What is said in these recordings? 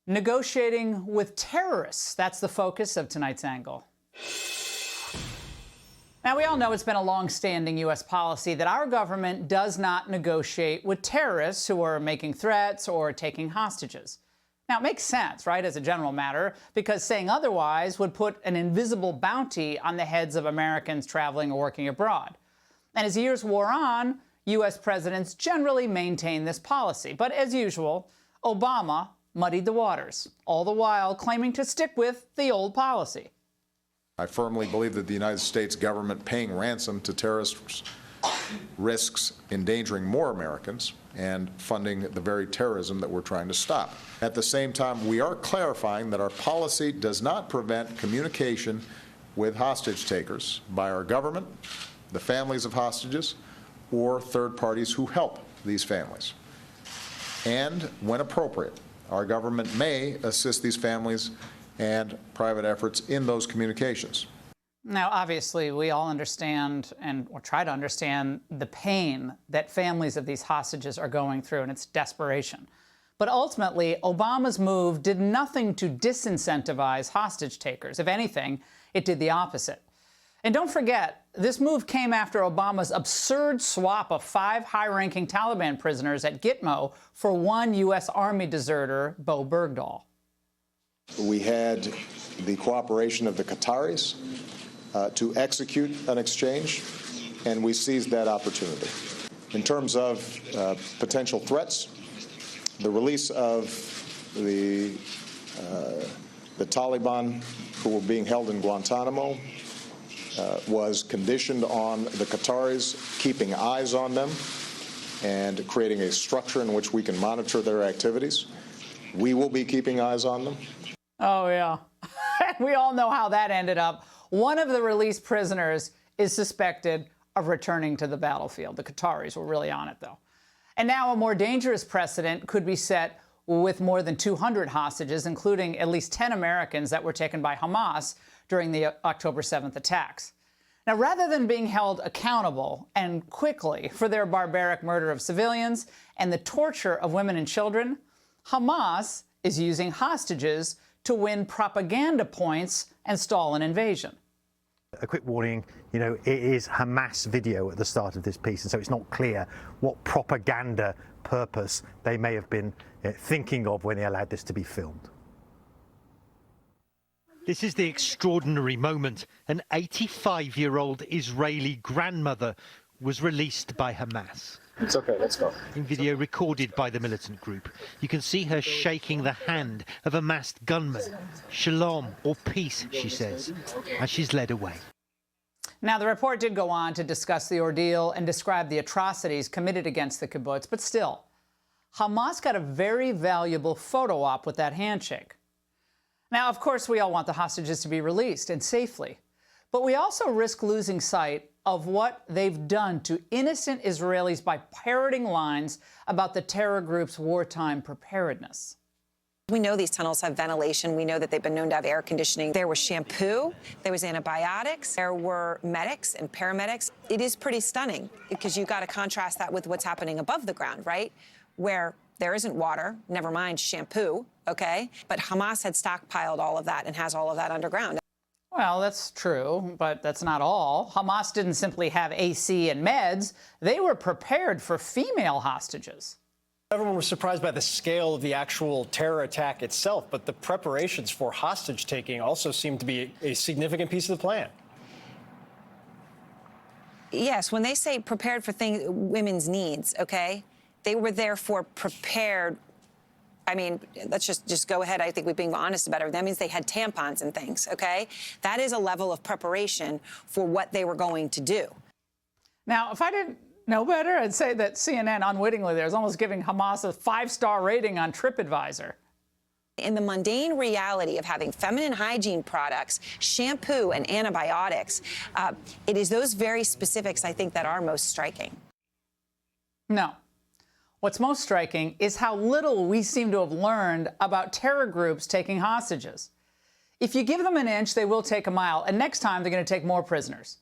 Negotiating with terrorists. That's the focus of tonight's Angle. Now, we all know it's been a long-standing U.S. policy that our government does not negotiate with terrorists who are making threats or taking hostages. Now, it makes sense, right, as a general matter, because saying otherwise would put an invisible bounty on the heads of Americans traveling or working abroad. And as years wore on, U.S. presidents generally maintained this policy. But as usual, Obama muddied the waters, all the while claiming to stick with the old policy. I firmly believe that the United States government paying ransom to terrorists risks endangering more Americans and funding the very terrorism that we're trying to stop. At the same time, we are clarifying that our policy does not prevent communication with hostage takers by our government, the families of hostages, or third parties who help these families. And when appropriate, our government may assist these families and private efforts in those communications. Now, obviously, we all understand or try to understand the pain that families of these hostages are going through, and its desperation. But ultimately, Obama's move did nothing to disincentivize hostage takers. If anything, it did the opposite. And don't forget, this move came after Obama's absurd swap of 5 high-ranking Taliban prisoners at Gitmo for 1 U.S. Army deserter, Bo Bergdahl. We had the cooperation of the Qataris to execute an exchange, and we seized that opportunity. In terms of potential threats, the release of the Taliban who were being held in Guantanamo was conditioned on the Qataris keeping eyes on them and creating a structure in which we can monitor their activities. We will be keeping eyes on them. Oh, yeah. We all know how that ended up. One of the released prisoners is suspected of returning to the battlefield. The Qataris were really on it, though. And now a more dangerous precedent could be set with more than 200 hostages, including at least 10 Americans that were taken by Hamas during the October 7th attacks. Now, rather than being held accountable and quickly for their barbaric murder of civilians and the torture of women and children, Hamas is using hostages to win propaganda points and stall an invasion. A quick warning, you know, it is Hamas video at the start of this piece, and so it's not clear what propaganda purpose they may have been thinking of when they allowed this to be filmed. This is the extraordinary moment. An 85-year-old Israeli grandmother was released by Hamas. It's okay, let's go. In video recorded by the militant group, you can see her shaking the hand of a masked gunman. Shalom, or peace, she says, as she's led away. Now, the report did go on to discuss the ordeal and describe the atrocities committed against the kibbutz, but still, Hamas got a very valuable photo op with that handshake. Now, of course, we all want the hostages to be released and safely, but we also risk losing sight of what they've done to innocent Israelis by parroting lines about the terror group's wartime preparedness. We know these tunnels have ventilation. We know that they've been known to have air conditioning. There was shampoo, there was antibiotics, there were medics and paramedics. It is pretty stunning because you've got to contrast that with what's happening above the ground, right? Where there isn't water, never mind shampoo, okay? But Hamas had stockpiled all of that and has all of that underground. Well, that's true, but that's not all. Hamas didn't simply have AC and meds. They were prepared for female hostages. Everyone was surprised by the scale of the actual terror attack itself, but the preparations for hostage-taking also seemed to be a significant piece of the plan. Yes, when they say prepared for women's needs, okay, they were therefore prepared. I mean, let's just go ahead. I think we're being honest about it. That means they had tampons and things, okay? That is a level of preparation for what they were going to do. Now, if I didn't know better, I'd say that CNN unwittingly there is almost giving Hamas a 5-star rating on TripAdvisor. In the mundane reality of having feminine hygiene products, shampoo, and antibiotics, it is those very specifics, I think, that are most striking. No. What's most striking is how little we seem to have learned about terror groups taking hostages. If you give them an inch, they will take a mile, and next time they're going to take more prisoners.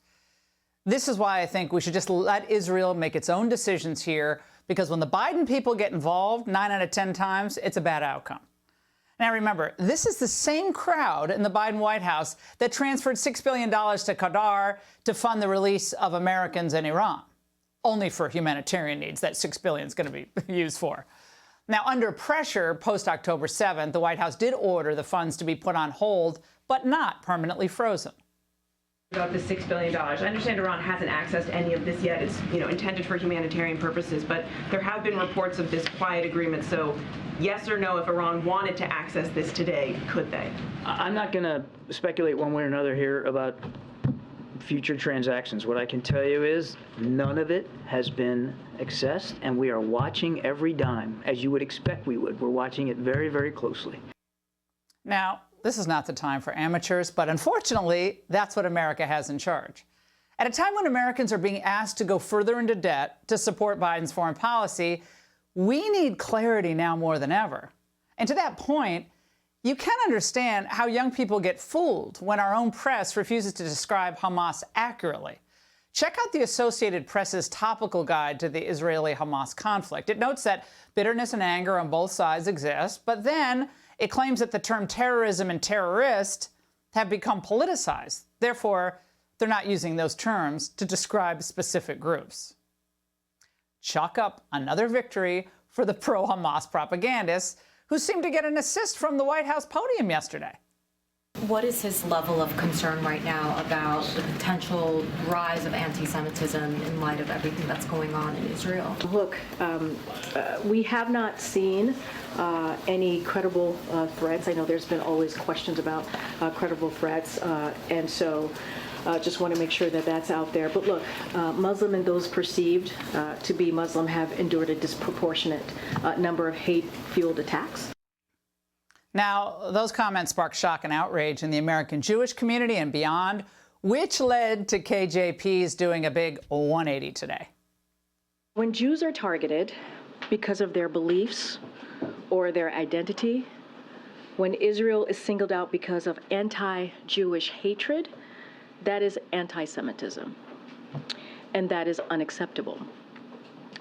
This is why I think we should just let Israel make its own decisions here, because when the Biden people get involved, 9 out of 10 times, it's a bad outcome. Now remember, this is the same crowd in the Biden White House that transferred $6 billion to Qatar to fund the release of Americans in Iran. Only for humanitarian needs that $6 billion is going to be used for. Now, under pressure post-October 7th, the White House did order the funds to be put on hold, but not permanently frozen. About the $6 billion. I understand Iran hasn't accessed any of this yet. It's intended for humanitarian purposes, but there have been reports of this quiet agreement. So yes or no, if Iran wanted to access this today, could they? I'm not going to speculate one way or another here about future transactions. What I can tell you is none of it has been accessed, and we are watching every dime, as you would expect we would. We're watching it very, very closely. Now, this is not the time for amateurs, but unfortunately, that's what America has in charge. At a time when Americans are being asked to go further into debt to support Biden's foreign policy, we need clarity now more than ever. And to that point, you can understand how young people get fooled when our own press refuses to describe Hamas accurately. Check out the Associated Press's topical guide to the Israeli-Hamas conflict. It notes that bitterness and anger on both sides exist, but then it claims that the term terrorism and terrorist have become politicized. Therefore, they're not using those terms to describe specific groups. Chalk up another victory for the pro-Hamas propagandists who seemed to get an assist from the White House podium yesterday. What is his level of concern right now about the potential rise of anti-Semitism in light of everything that's going on in Israel? Look, we have not seen any credible threats. I know there's been always questions about credible threats, and so just want to make sure that that's out there. But look, Muslim and those perceived to be Muslim have endured a disproportionate number of hate-fueled attacks. Now, those comments sparked shock and outrage in the American Jewish community and beyond, which led to KJP's doing a big 180 today. When Jews are targeted because of their beliefs or their identity, when Israel is singled out because of anti-Jewish hatred, that is anti-Semitism, and that is unacceptable.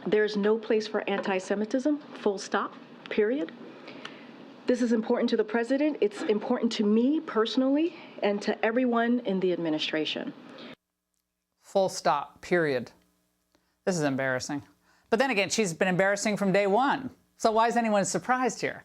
There's no place for anti-Semitism, full stop, period. This is important to the president. It's important to me personally and to everyone in the administration. Full stop, period. This is embarrassing. But then again, she's been embarrassing from day one. So why is anyone surprised here?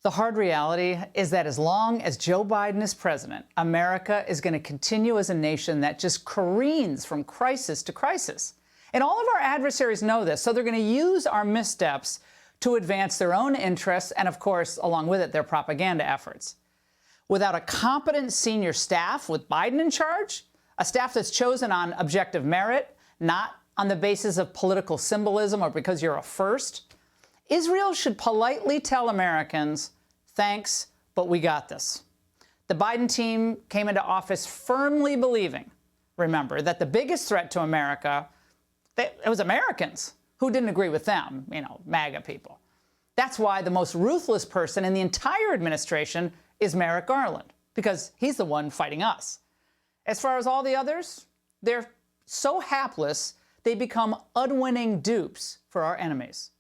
The hard reality is that as long as Joe Biden is president, America is going to continue as a nation that just careens from crisis to crisis. And all of our adversaries know this, so they're going to use our missteps to advance their own interests and, of course, along with it, their propaganda efforts. Without a competent senior staff with Biden in charge, a staff that's chosen on objective merit, not on the basis of political symbolism or because you're a first, Israel should politely tell Americans, thanks, but we got this. The Biden team came into office firmly believing, remember, that the biggest threat to America, it was Americans who didn't agree with them, MAGA people. That's why the most ruthless person in the entire administration is Merrick Garland, because he's the one fighting us. As far as all the others, they're so hapless, they become unwinning dupes for our enemies.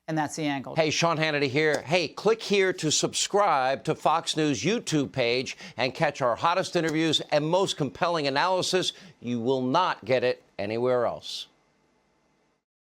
And that's The Angle. Hey, Sean Hannity here. Hey, click here to subscribe to Fox News YouTube page and catch our hottest interviews and most compelling analysis. You will not get it anywhere else.